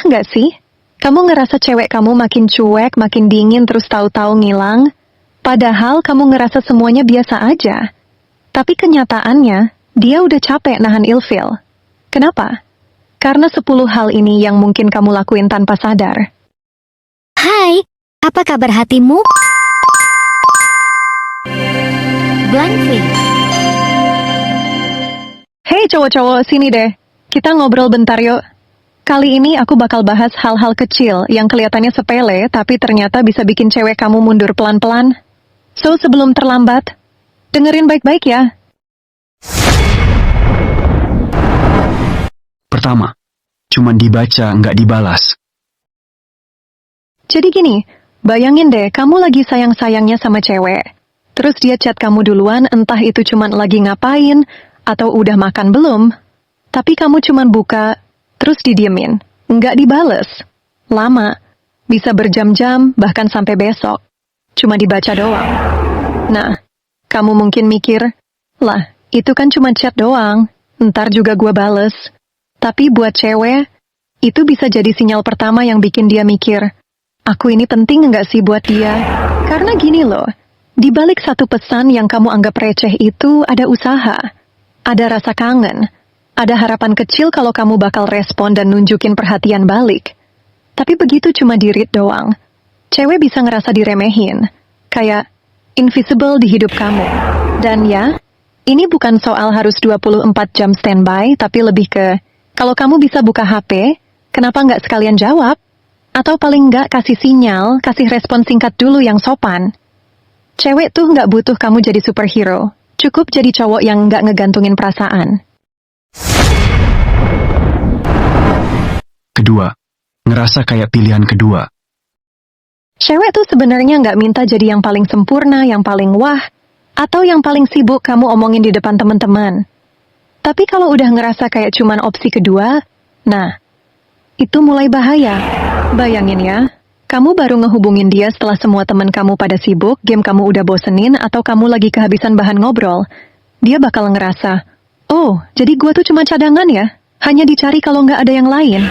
nggak sih? Kamu ngerasa cewek kamu makin cuek, makin dingin, terus tahu-tahu ngilang. Padahal kamu ngerasa semuanya biasa aja. Tapi kenyataannya, dia udah capek nahan ilfil. Kenapa? Karena 10 hal ini yang mungkin kamu lakuin tanpa sadar. Hai, apa kabar hatimu? Blank face. Hei cowok-cowok, sini deh. Kita ngobrol bentar yuk. Kali ini aku bakal bahas hal-hal kecil yang kelihatannya sepele, tapi ternyata bisa bikin cewek kamu mundur pelan-pelan. So, sebelum terlambat, dengerin baik-baik ya. Pertama, cuman dibaca nggak dibalas. Jadi gini, bayangin deh, kamu lagi sayang-sayangnya sama cewek. Terus dia chat kamu duluan, entah itu cuman lagi ngapain, atau udah makan belum. Tapi kamu cuman buka, terus didiemin. Nggak dibales. Lama. Bisa berjam-jam, bahkan sampai besok. Cuma dibaca doang. Nah, kamu mungkin mikir, lah, itu kan cuma chat doang. Ntar juga gua bales. Tapi buat cewek, itu bisa jadi sinyal pertama yang bikin dia mikir, aku ini penting nggak sih buat dia? Karena gini loh, di balik satu pesan yang kamu anggap receh itu ada usaha. Ada rasa kangen. Ada harapan kecil kalau kamu bakal respon dan nunjukin perhatian balik. Tapi begitu cuma di-read doang. Cewek bisa ngerasa diremehin. Kayak invisible di hidup kamu. Dan ya, ini bukan soal harus 24 jam standby, tapi lebih ke, kalau kamu bisa buka HP, kenapa nggak sekalian jawab? Atau paling nggak kasih sinyal, kasih respon singkat dulu yang sopan. Cewek tuh nggak butuh kamu jadi superhero. Cukup jadi cowok yang nggak ngegantungin perasaan. Kedua, ngerasa kayak pilihan kedua. Cewek tuh sebenarnya nggak minta jadi yang paling sempurna, yang paling wah, atau yang paling sibuk kamu omongin di depan teman-teman. Tapi kalau udah ngerasa kayak cuman opsi kedua, nah, itu mulai bahaya. Bayangin ya, kamu baru ngehubungin dia setelah semua teman kamu pada sibuk, game kamu udah bosenin, atau kamu lagi kehabisan bahan ngobrol. Dia bakal ngerasa, oh, jadi gua tuh cuma cadangan ya? Hanya dicari kalau nggak ada yang lain.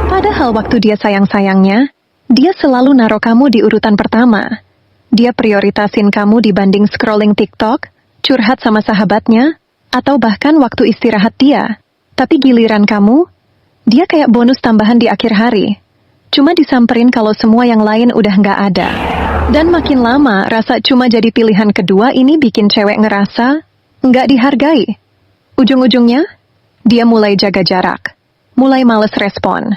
Padahal waktu dia sayang-sayangnya, dia selalu naruh kamu di urutan pertama. Dia prioritasin kamu dibanding scrolling TikTok, curhat sama sahabatnya, atau bahkan waktu istirahat dia. Tapi giliran kamu, dia kayak bonus tambahan di akhir hari. Cuma disamperin kalau semua yang lain udah nggak ada. Dan makin lama, rasa cuma jadi pilihan kedua ini bikin cewek ngerasa nggak dihargai. Ujung-ujungnya, dia mulai jaga jarak. Mulai males respon.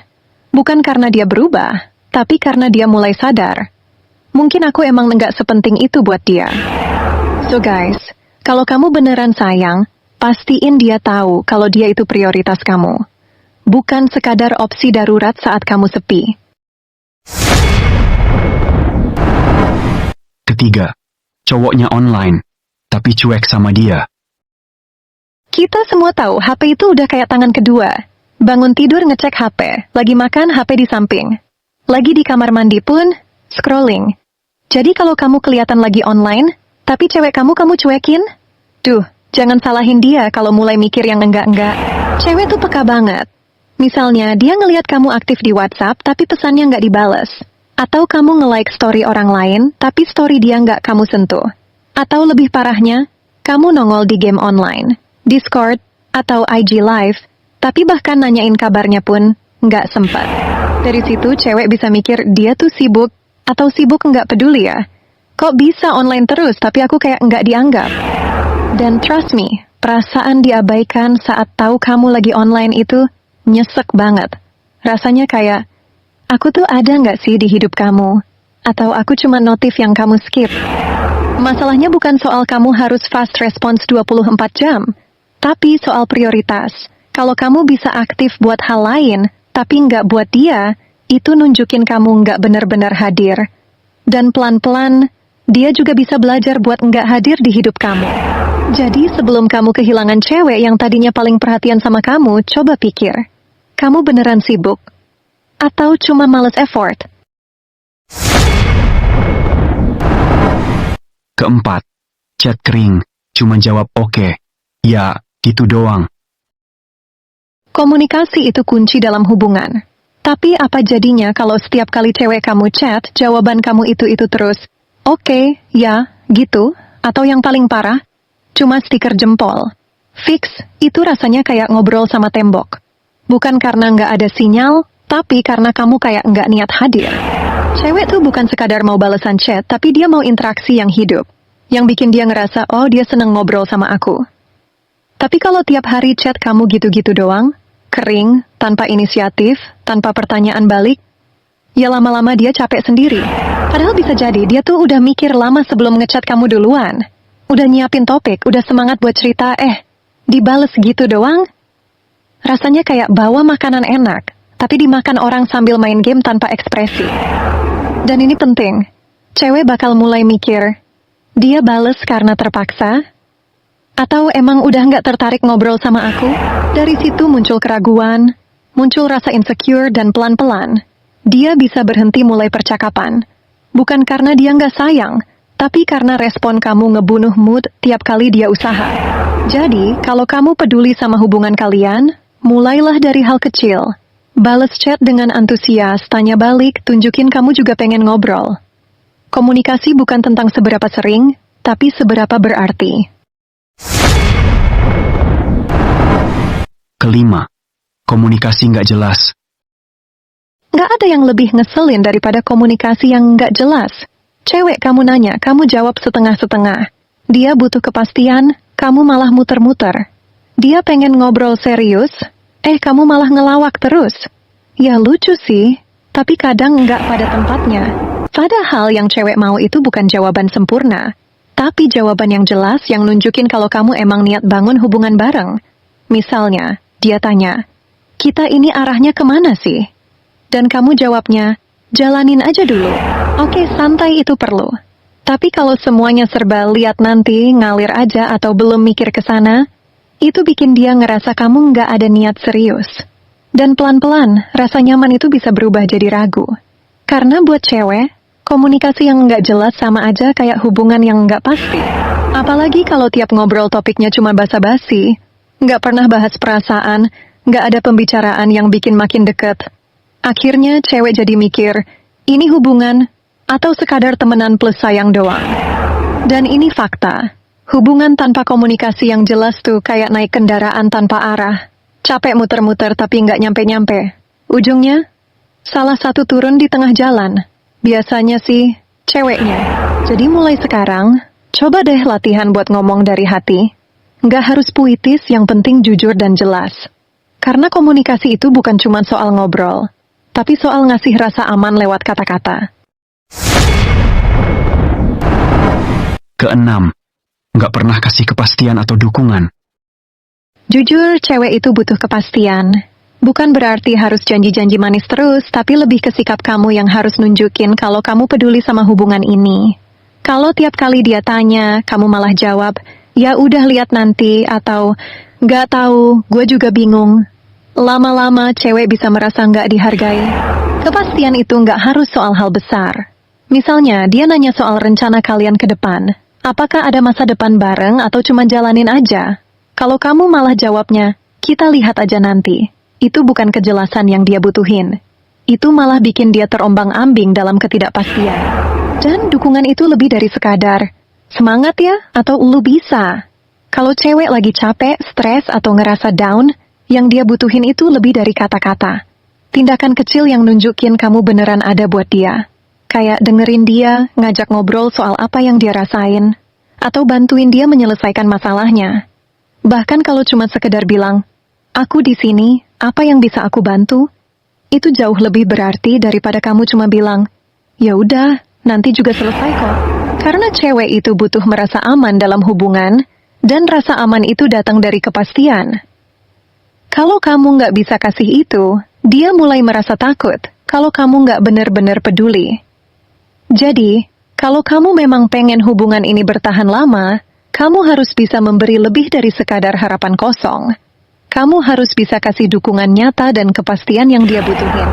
Bukan karena dia berubah, tapi karena dia mulai sadar. Mungkin aku emang nggak sepenting itu buat dia. So guys, kalau kamu beneran sayang, pastiin dia tahu kalau dia itu prioritas kamu. Bukan sekadar opsi darurat saat kamu sepi. Ketiga, cowoknya online, tapi cuek sama dia. Kita semua tahu HP itu udah kayak tangan kedua. Bangun tidur ngecek HP, lagi makan HP di samping. Lagi di kamar mandi pun, scrolling. Jadi kalau kamu kelihatan lagi online, tapi cewek kamu cuekin? Duh, jangan salahin dia kalau mulai mikir yang enggak-enggak. Cewek tuh peka banget. Misalnya, dia ngelihat kamu aktif di WhatsApp, tapi pesannya nggak dibales. Atau kamu nge-like story orang lain, tapi story dia nggak kamu sentuh. Atau lebih parahnya, kamu nongol di game online, Discord, atau IG Live, tapi bahkan nanyain kabarnya pun nggak sempat. Dari situ cewek bisa mikir dia tuh sibuk, atau sibuk nggak peduli ya. Kok bisa online terus tapi aku kayak nggak dianggap? Dan trust me, perasaan diabaikan saat tahu kamu lagi online itu nyesek banget. Rasanya kayak, aku tuh ada nggak sih di hidup kamu? Atau aku cuma notif yang kamu skip? Masalahnya bukan soal kamu harus fast response 24 jam, tapi soal prioritas. Kalau kamu bisa aktif buat hal lain, tapi nggak buat dia, itu nunjukin kamu nggak benar-benar hadir. Dan pelan-pelan, dia juga bisa belajar buat nggak hadir di hidup kamu. Jadi sebelum kamu kehilangan cewek yang tadinya paling perhatian sama kamu, coba pikir. Kamu beneran sibuk? Atau cuma males effort? Keempat, chat kering, cuma jawab oke. Ya, gitu doang. Komunikasi itu kunci dalam hubungan. Tapi apa jadinya kalau setiap kali cewek kamu chat, jawaban kamu itu-itu terus? Oke, ya, gitu. Atau yang paling parah, cuma stiker jempol. Fix, itu rasanya kayak ngobrol sama tembok. Bukan karena nggak ada sinyal, tapi karena kamu kayak nggak niat hadir. Cewek tuh bukan sekadar mau balasan chat, tapi dia mau interaksi yang hidup. Yang bikin dia ngerasa, oh dia seneng ngobrol sama aku. Tapi kalau tiap hari chat kamu gitu-gitu doang, kering, tanpa inisiatif, tanpa pertanyaan balik, ya lama-lama dia capek sendiri. Padahal bisa jadi dia tuh udah mikir lama sebelum ngechat kamu duluan. Udah nyiapin topik, udah semangat buat cerita, dibales gitu doang. Rasanya kayak bawa makanan enak, tapi dimakan orang sambil main game tanpa ekspresi. Dan ini penting, cewek bakal mulai mikir, dia bales karena terpaksa, atau emang udah nggak tertarik ngobrol sama aku? Dari situ muncul keraguan, muncul rasa insecure dan pelan-pelan, dia bisa berhenti mulai percakapan. Bukan karena dia nggak sayang, tapi karena respon kamu ngebunuh mood tiap kali dia usaha. Jadi, kalau kamu peduli sama hubungan kalian, mulailah dari hal kecil. Bales chat dengan antusias, tanya balik, tunjukin kamu juga pengen ngobrol. Komunikasi bukan tentang seberapa sering, tapi seberapa berarti. Kelima, komunikasi nggak jelas. Nggak ada yang lebih ngeselin daripada komunikasi yang nggak jelas. Cewek kamu nanya, kamu jawab setengah-setengah. Dia butuh kepastian, kamu malah muter-muter. Dia pengen ngobrol serius, kamu malah ngelawak terus. Ya lucu sih, tapi kadang nggak pada tempatnya. Padahal yang cewek mau itu bukan jawaban sempurna, tapi jawaban yang jelas yang nunjukin kalau kamu emang niat bangun hubungan bareng. Misalnya, dia tanya, kita ini arahnya kemana sih? Dan kamu jawabnya, jalanin aja dulu. Oke, santai itu perlu. Tapi kalau semuanya serba lihat nanti, ngalir aja atau belum mikir ke sana, itu bikin dia ngerasa kamu nggak ada niat serius. Dan pelan-pelan, rasa nyaman itu bisa berubah jadi ragu. Karena buat cewek, komunikasi yang nggak jelas sama aja kayak hubungan yang nggak pasti. Apalagi kalau tiap ngobrol topiknya cuma basa-basi, nggak pernah bahas perasaan, nggak ada pembicaraan yang bikin makin deket. Akhirnya cewek jadi mikir, ini hubungan atau sekadar temenan plus sayang doang. Dan ini fakta. Hubungan tanpa komunikasi yang jelas tuh kayak naik kendaraan tanpa arah. Capek muter-muter tapi nggak nyampe-nyampe. Ujungnya, salah satu turun di tengah jalan. Biasanya sih, ceweknya. Jadi mulai sekarang, coba deh latihan buat ngomong dari hati. Nggak harus puitis, yang penting jujur dan jelas. Karena komunikasi itu bukan cuma soal ngobrol, tapi soal ngasih rasa aman lewat kata-kata. Keenam, nggak pernah kasih kepastian atau dukungan. Jujur, cewek itu butuh kepastian. Bukan berarti harus janji-janji manis terus, tapi lebih ke sikap kamu yang harus nunjukin kalau kamu peduli sama hubungan ini. Kalau tiap kali dia tanya, kamu malah jawab, ya udah lihat nanti, atau nggak tahu, gue juga bingung. Lama-lama cewek bisa merasa nggak dihargai. Kepastian itu nggak harus soal hal besar. Misalnya, dia nanya soal rencana kalian ke depan. Apakah ada masa depan bareng atau cuma jalanin aja? Kalau kamu malah jawabnya, kita lihat aja nanti. Itu bukan kejelasan yang dia butuhin. Itu malah bikin dia terombang-ambing dalam ketidakpastian. Dan dukungan itu lebih dari sekadar, semangat ya, atau lu bisa. Kalau cewek lagi capek, stres, atau ngerasa down, yang dia butuhin itu lebih dari kata-kata. Tindakan kecil yang nunjukin kamu beneran ada buat dia. Kayak dengerin dia, ngajak ngobrol soal apa yang dia rasain, atau bantuin dia menyelesaikan masalahnya. Bahkan kalau cuma sekedar bilang, aku di sini, apa yang bisa aku bantu? Itu jauh lebih berarti daripada kamu cuma bilang, ya udah, nanti juga selesai kok. Karena cewek itu butuh merasa aman dalam hubungan, dan rasa aman itu datang dari kepastian. Kalau kamu nggak bisa kasih itu, dia mulai merasa takut kalau kamu nggak benar-benar peduli. Jadi, kalau kamu memang pengen hubungan ini bertahan lama, kamu harus bisa memberi lebih dari sekadar harapan kosong. Kamu harus bisa kasih dukungan nyata dan kepastian yang dia butuhin.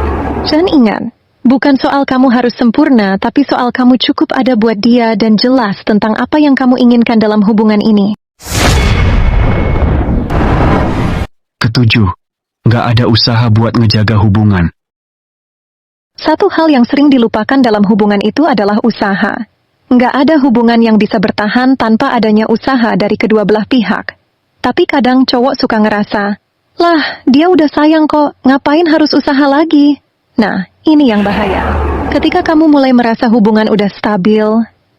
Dan ingat, bukan soal kamu harus sempurna, tapi soal kamu cukup ada buat dia dan jelas tentang apa yang kamu inginkan dalam hubungan ini. Ketujuh, nggak ada usaha buat ngejaga hubungan. Satu hal yang sering dilupakan dalam hubungan itu adalah usaha. Nggak ada hubungan yang bisa bertahan tanpa adanya usaha dari kedua belah pihak. Tapi kadang cowok suka ngerasa, lah, dia udah sayang kok, ngapain harus usaha lagi? Nah, ini yang bahaya. Ketika kamu mulai merasa hubungan udah stabil,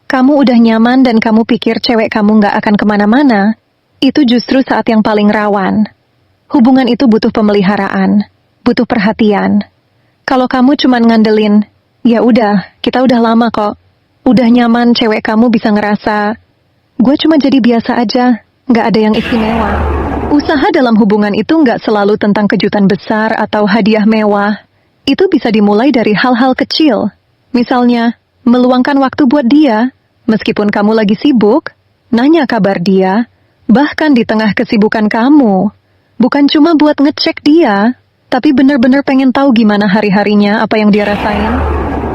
kamu udah nyaman dan kamu pikir cewek kamu nggak akan kemana-mana, itu justru saat yang paling rawan. Hubungan itu butuh pemeliharaan, butuh perhatian. Kalau kamu cuman ngandelin, ya udah, kita udah lama kok. Udah nyaman cewek kamu bisa ngerasa, gue cuma jadi biasa aja, nggak ada yang istimewa. Usaha dalam hubungan itu nggak selalu tentang kejutan besar atau hadiah mewah. Itu bisa dimulai dari hal-hal kecil. Misalnya, meluangkan waktu buat dia, meskipun kamu lagi sibuk, nanya kabar dia, bahkan di tengah kesibukan kamu. Bukan cuma buat ngecek dia, tapi bener-bener pengen tahu gimana hari-harinya, apa yang dia rasain.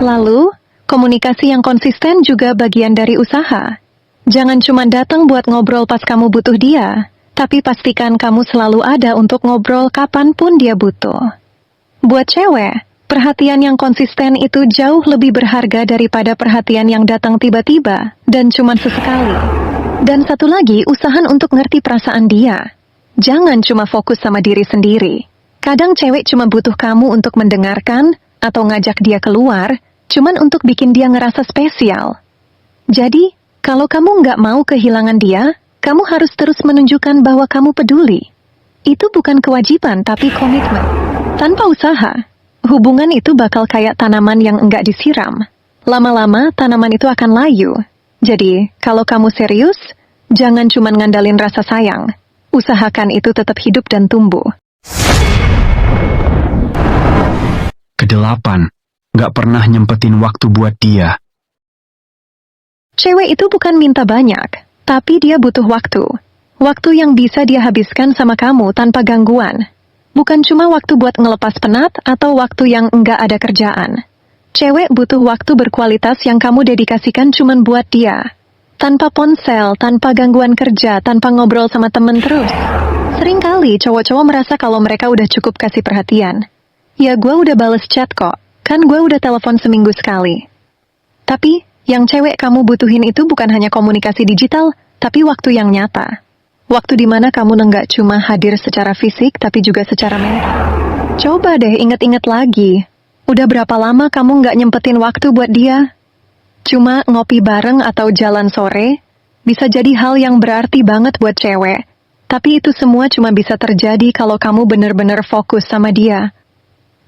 Lalu, komunikasi yang konsisten juga bagian dari usaha. Jangan cuma datang buat ngobrol pas kamu butuh dia, tapi pastikan kamu selalu ada untuk ngobrol kapanpun dia butuh. Buat cewek, perhatian yang konsisten itu jauh lebih berharga daripada perhatian yang datang tiba-tiba dan cuma sesekali. Dan satu lagi, usahakan untuk ngerti perasaan dia. Jangan cuma fokus sama diri sendiri. Kadang cewek cuma butuh kamu untuk mendengarkan atau ngajak dia keluar, cuman untuk bikin dia ngerasa spesial. Jadi, kalau kamu nggak mau kehilangan dia, kamu harus terus menunjukkan bahwa kamu peduli. Itu bukan kewajiban, tapi komitmen. Tanpa usaha, hubungan itu bakal kayak tanaman yang enggak disiram. Lama-lama, tanaman itu akan layu. Jadi, kalau kamu serius, jangan cuma ngandalin rasa sayang. Usahakan itu tetap hidup dan tumbuh. Kedelapan, nggak pernah nyempetin waktu buat dia. Cewek itu bukan minta banyak, tapi dia butuh waktu. Waktu yang bisa dia habiskan sama kamu tanpa gangguan. Bukan cuma waktu buat ngelepas penat atau waktu yang enggak ada kerjaan. Cewek butuh waktu berkualitas yang kamu dedikasikan cuma buat dia. Tanpa ponsel, tanpa gangguan kerja, tanpa ngobrol sama temen terus. Seringkali cowok-cowok merasa kalau mereka udah cukup kasih perhatian. Ya gue udah bales chat kok, kan gue udah telepon seminggu sekali. Tapi, yang cewek kamu butuhin itu bukan hanya komunikasi digital, tapi waktu yang nyata. Waktu dimana kamu nggak cuma hadir secara fisik, tapi juga secara mental. Coba deh inget-inget lagi. Udah berapa lama kamu nggak nyempetin waktu buat dia? Cuma ngopi bareng atau jalan sore, bisa jadi hal yang berarti banget buat cewek. Tapi itu semua cuma bisa terjadi kalau kamu bener-bener fokus sama dia.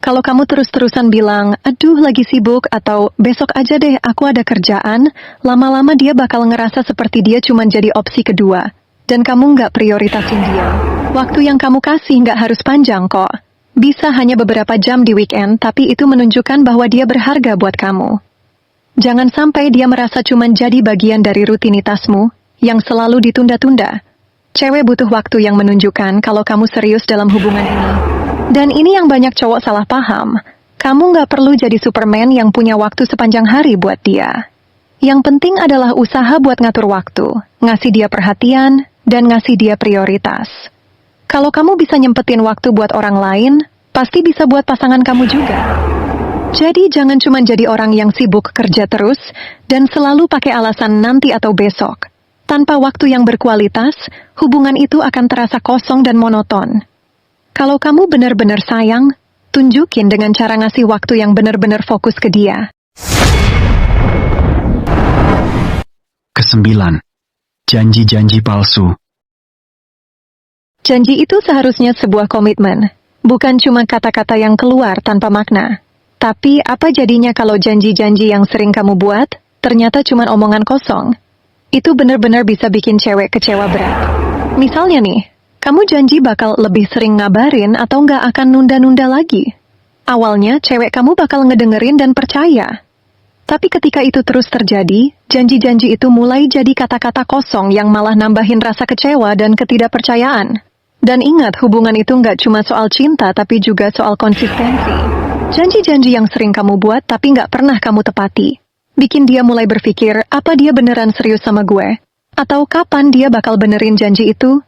Kalau kamu terus-terusan bilang, aduh lagi sibuk, atau besok aja deh aku ada kerjaan, lama-lama dia bakal ngerasa seperti dia cuma jadi opsi kedua. Dan kamu nggak prioritasin dia. Waktu yang kamu kasih nggak harus panjang kok. Bisa hanya beberapa jam di weekend, tapi itu menunjukkan bahwa dia berharga buat kamu. Jangan sampai dia merasa cuma jadi bagian dari rutinitasmu, yang selalu ditunda-tunda. Cewek butuh waktu yang menunjukkan kalau kamu serius dalam hubungan ini. Dan ini yang banyak cowok salah paham. Kamu nggak perlu jadi Superman yang punya waktu sepanjang hari buat dia. Yang penting adalah usaha buat ngatur waktu, ngasih dia perhatian, dan ngasih dia prioritas. Kalau kamu bisa nyempetin waktu buat orang lain, pasti bisa buat pasangan kamu juga. Jadi jangan cuma jadi orang yang sibuk kerja terus, dan selalu pakai alasan nanti atau besok. Tanpa waktu yang berkualitas, hubungan itu akan terasa kosong dan monoton. Kalau kamu benar-benar sayang, tunjukin dengan cara ngasih waktu yang benar-benar fokus ke dia. Kesembilan, janji-janji palsu. Janji itu seharusnya sebuah komitmen, bukan cuma kata-kata yang keluar tanpa makna. Tapi apa jadinya kalau janji-janji yang sering kamu buat, ternyata cuma omongan kosong? Itu benar-benar bisa bikin cewek kecewa berat. Misalnya nih, kamu janji bakal lebih sering ngabarin atau nggak akan nunda-nunda lagi. Awalnya cewek kamu bakal ngedengerin dan percaya. Tapi ketika itu terus terjadi, janji-janji itu mulai jadi kata-kata kosong yang malah nambahin rasa kecewa dan ketidakpercayaan. Dan ingat, hubungan itu nggak cuma soal cinta tapi juga soal konsistensi. Janji-janji yang sering kamu buat tapi nggak pernah kamu tepati. Bikin dia mulai berpikir, apa dia beneran serius sama gue? Atau kapan dia bakal benerin janji itu?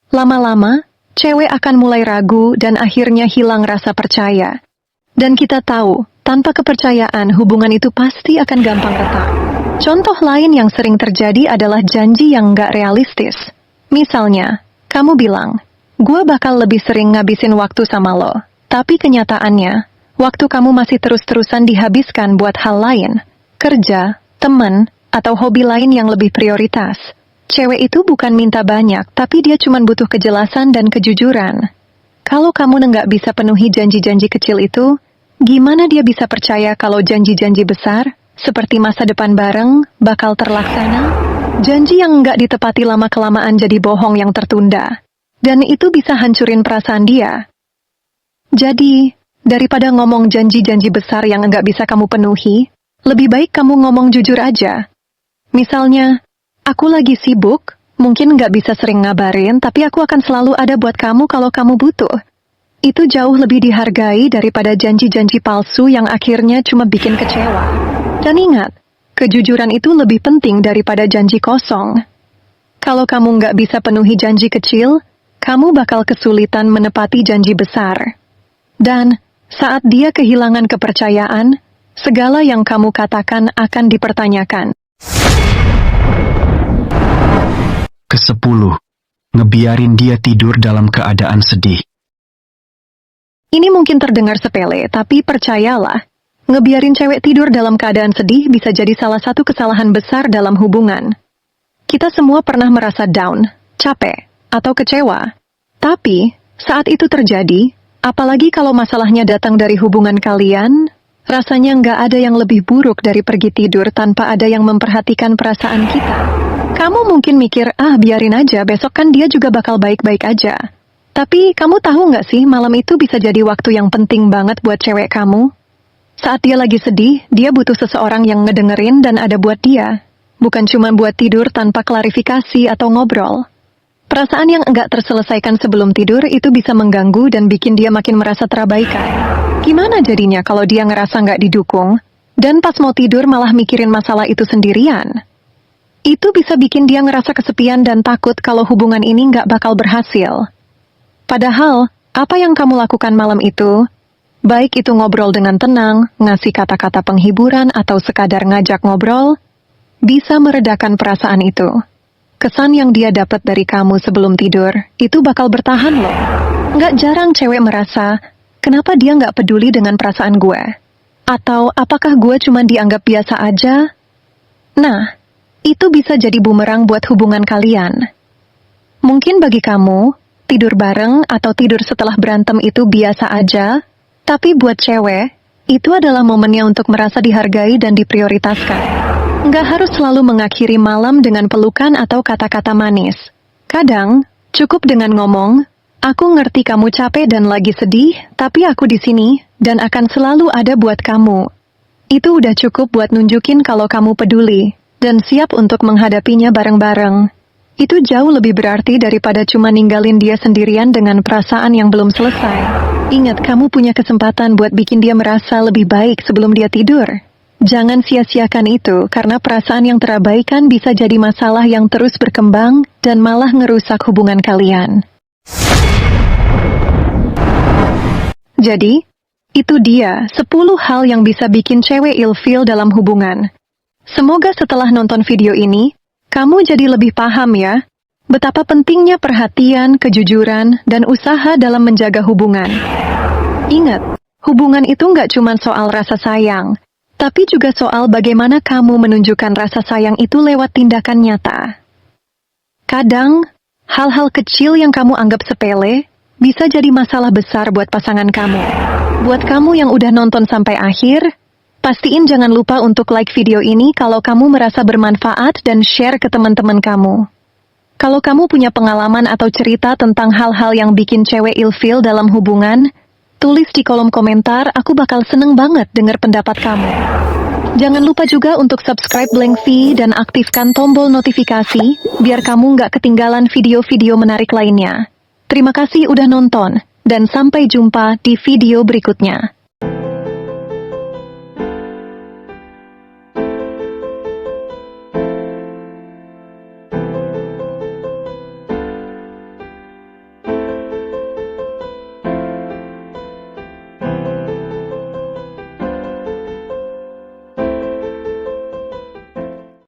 Lama-lama, cewek akan mulai ragu dan akhirnya hilang rasa percaya. Dan kita tahu, Tanpa kepercayaan, hubungan itu pasti akan gampang retak. Contoh lain yang sering terjadi adalah janji yang nggak realistis. Misalnya, kamu bilang, "Gua bakal lebih sering ngabisin waktu sama lo." Tapi kenyataannya, waktu kamu masih terus-terusan dihabiskan buat hal lain, kerja, teman, atau hobi lain yang lebih prioritas. Cewek itu bukan minta banyak, tapi dia cuma butuh kejelasan dan kejujuran. Kalau kamu nggak bisa penuhi janji-janji kecil itu, gimana dia bisa percaya kalau janji-janji besar, seperti masa depan bareng, bakal terlaksana? Janji yang nggak ditepati lama-kelamaan jadi bohong yang tertunda. Dan itu bisa hancurin perasaan dia. Jadi, daripada ngomong janji-janji besar yang nggak bisa kamu penuhi, lebih baik kamu ngomong jujur aja. Misalnya, "Aku lagi sibuk, mungkin nggak bisa sering ngabarin, tapi aku akan selalu ada buat kamu kalau kamu butuh." Itu jauh lebih dihargai daripada janji-janji palsu yang akhirnya cuma bikin kecewa. Dan ingat, kejujuran itu lebih penting daripada janji kosong. Kalau kamu nggak bisa penuhi janji kecil, kamu bakal kesulitan menepati janji besar. Dan saat dia kehilangan kepercayaan, segala yang kamu katakan akan dipertanyakan. Ke-10. Ngebiarin dia tidur dalam keadaan sedih. Ini mungkin terdengar sepele, tapi percayalah, ngebiarin cewek tidur dalam keadaan sedih bisa jadi salah satu kesalahan besar dalam hubungan. Kita semua pernah merasa down, capek, atau kecewa. Tapi, saat itu terjadi, apalagi kalau masalahnya datang dari hubungan kalian, rasanya nggak ada yang lebih buruk dari pergi tidur tanpa ada yang memperhatikan perasaan kita. Kamu mungkin mikir, biarin aja, besok kan dia juga bakal baik-baik aja. Tapi kamu tahu nggak sih, malam itu bisa jadi waktu yang penting banget buat cewek kamu. Saat dia lagi sedih, dia butuh seseorang yang ngedengerin dan ada buat dia. Bukan cuma buat tidur tanpa klarifikasi atau ngobrol. Perasaan yang enggak terselesaikan sebelum tidur itu bisa mengganggu dan bikin dia makin merasa terabaikan. Gimana jadinya kalau dia ngerasa nggak didukung, dan pas mau tidur malah mikirin masalah itu sendirian? Itu bisa bikin dia ngerasa kesepian dan takut kalau hubungan ini nggak bakal berhasil. Padahal, apa yang kamu lakukan malam itu, baik itu ngobrol dengan tenang, ngasih kata-kata penghiburan atau sekadar ngajak ngobrol, bisa meredakan perasaan itu. Kesan yang dia dapat dari kamu sebelum tidur, itu bakal bertahan loh. Nggak jarang cewek merasa, kenapa dia nggak peduli dengan perasaan gue? Atau apakah gue cuma dianggap biasa aja? Nah, itu bisa jadi bumerang buat hubungan kalian. Mungkin bagi kamu, tidur bareng atau tidur setelah berantem itu biasa aja, tapi buat cewek, itu adalah momennya untuk merasa dihargai dan diprioritaskan. Nggak harus selalu mengakhiri malam dengan pelukan atau kata-kata manis. Kadang, cukup dengan ngomong, "Aku ngerti kamu capek dan lagi sedih, tapi aku di sini dan akan selalu ada buat kamu." Itu udah cukup buat nunjukin kalau kamu peduli dan siap untuk menghadapinya bareng-bareng. Itu jauh lebih berarti daripada cuma ninggalin dia sendirian dengan perasaan yang belum selesai. Ingat, kamu punya kesempatan buat bikin dia merasa lebih baik sebelum dia tidur. Jangan sia-siakan itu, karena perasaan yang terabaikan bisa jadi masalah yang terus berkembang dan malah ngerusak hubungan kalian. Jadi, itu dia 10 hal yang bisa bikin cewek ilfeel dalam hubungan. Semoga setelah nonton video ini, kamu jadi lebih paham ya, betapa pentingnya perhatian, kejujuran, dan usaha dalam menjaga hubungan. Ingat, hubungan itu nggak cuma soal rasa sayang, tapi juga soal bagaimana kamu menunjukkan rasa sayang itu lewat tindakan nyata. Kadang, hal-hal kecil yang kamu anggap sepele, bisa jadi masalah besar buat pasangan kamu. Buat kamu yang udah nonton sampai akhir, pastiin jangan lupa untuk like video ini kalau kamu merasa bermanfaat dan share ke teman-teman kamu. Kalau kamu punya pengalaman atau cerita tentang hal-hal yang bikin cewek ilfeel dalam hubungan, tulis di kolom komentar, aku bakal seneng banget denger pendapat kamu. Jangan lupa juga untuk subscribe Blank V dan aktifkan tombol notifikasi, biar kamu nggak ketinggalan video-video menarik lainnya. Terima kasih udah nonton, dan sampai jumpa di video berikutnya.